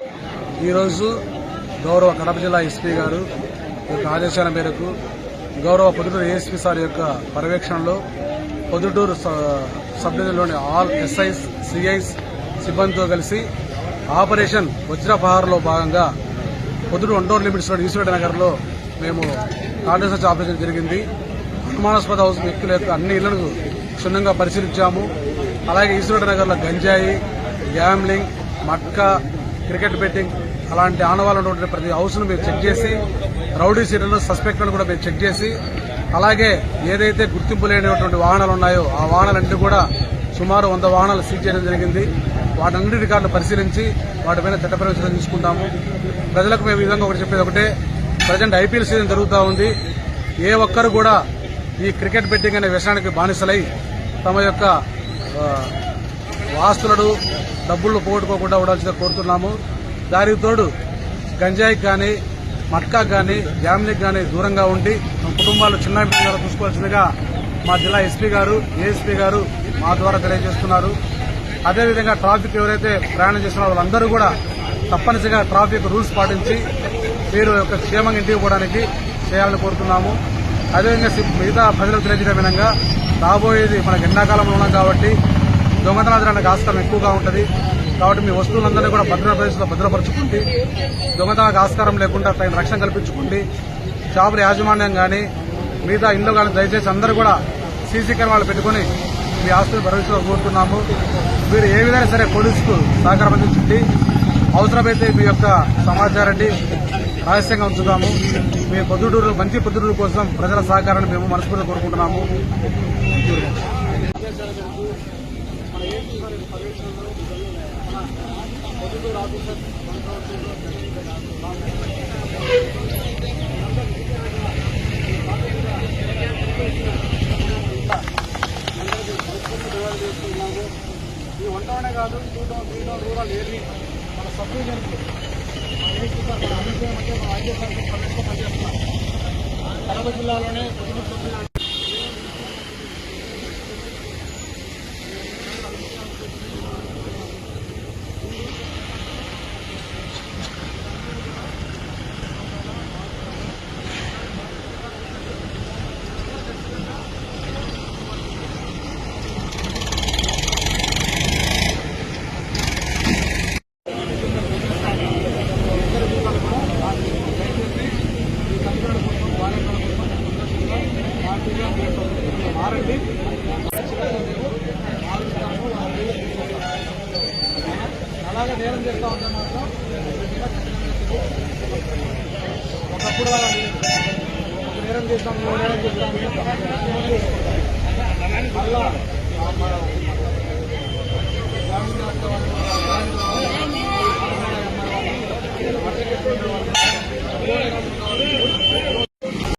ఈరోజు గౌరవ కడప జిల్లా ఎస్పీ గారు యొక్క ఆదేశాల మేరకు గౌరవ పొద్దుటూరు ఏఎస్పీ సార్ యొక్క పర్యవేక్షణలో పొద్దుటూరు సబ్ డివిజన్లోని ఆల్ ఎస్ఐస్ సిఐస్ సిబ్బందితో కలిసి ఆపరేషన్ వజ్రపహార్లో భాగంగా Proddatur one town limits road Eswara నగర్లో మేము కార్డెన్స్ ఆపరేషన్ జరిగింది. అనుమానాస్పద వ్యక్తుల యొక్క అన్ని ఇళ్లను క్షుణ్ణంగా పరిశీలించాము. అలాగే ఈశ్వర నగర్లో గంజాయి, గ్యాంబ్లింగ్, మట్కా, క్రికెట్ బెట్టింగ్ అలాంటి ఆనవాళ్ళు ఉన్నటువంటి ప్రతి హౌస్ను మేము చెక్ చేసి రౌడీ సీట్లను సస్పెక్ట్లను కూడా మేము చెక్ చేసి అలాగే ఏదైతే గుర్తింపు లేనటువంటి వాహనాలు ఉన్నాయో ఆ వాహనాలన్నీ కూడా సుమారు 100 వాహనాలు సీజ్ చేయడం జరిగింది. వాటన్నిటి రికార్డులు పరిశీలించి వాటిపైన చట్టపరమైన చర్యలు తీసుకుంటాము. ప్రజలకు మేము ఈ విధంగా ఒకటి చెప్పేది ఒకటే, ప్రజెంట్ ఐపీఎల్ సీజన్ జరుగుతూ ఉంది. ఏ ఒక్కరు కూడా ఈ క్రికెట్ బెట్టింగ్ అనే వ్యసనానికి బానిసలై తమ యొక్క ఆస్తులను డబ్బులు పోగొట్టుకోకుండా ఉండాల్సిందిగా కోరుతున్నాము. దానికి తోడు గంజాయికి కానీ మట్కాకు కానీ గ్యాంబ్లింగ్ కానీ దూరంగా ఉండి మన కుటుంబాలు చిన్న పిల్లలు చూసుకోవాల్సిందిగా మా జిల్లా ఎస్పీ గారు ఏఎస్పీ గారు మా ద్వారా తెలియజేస్తున్నారు. అదేవిధంగా ట్రాఫిక్ ఎవరైతే ప్రయాణం చేస్తున్నారో వాళ్ళందరూ కూడా తప్పనిసరిగా ట్రాఫిక్ రూల్స్ పాటించి మీరు యొక్క క్షేమంగా ఇంటికి పోవడానికి చేయాలని కోరుతున్నాము. అదేవిధంగా మిగతా ప్రజలకు తెలియజేయడం విధంగా రాబోయేది మనకు ఎండాకాలంలో ఉన్నాం కాబట్టి దొంగతనాలు జరగడానికి ఆస్కారం ఎక్కువగా ఉంటుంది. కాబట్టి మీ వస్తువులందరినీ కూడా భద్రత ప్రదేశంలో భద్రపరచుకుంటే దొంగతనాలకు ఆస్కారం లేకుండా తగిన రక్షణ కల్పించుకుంటే షాపుల యాజమాన్యం కానీ మిగతా ఇంట్లో కానీ దయచేసి అందరూ కూడా సీసీ కెమెరాలు పెట్టుకుని మీ ఆస్తులను భద్రతలో కోరుతున్నాము. మీరు ఏ విధంగా సరే పోలీసుకు సహకారం అందించండి. అవసరమైతే మీ యొక్క సమాచారాన్ని రహస్యంగా ఉంచుతాము. మీ పొద్దుటూరు మంచి పొద్దుటూరు కోసం ప్రజల సహకారాన్ని మేము మనస్ఫూర్తిగా కోరుకుంటున్నాము. ఈ వంటనే కాదు రూరల్ ఏరియా మన సబ్ డివిజన్కి పనిచేస్తున్నాం. కడప జిల్లాలోనే అలాగే నేరం చేస్తా ఉంటే మాత్రం ఒకప్పుడు ఒక నేరం చేస్తాం నేరం చేస్తాం మళ్ళా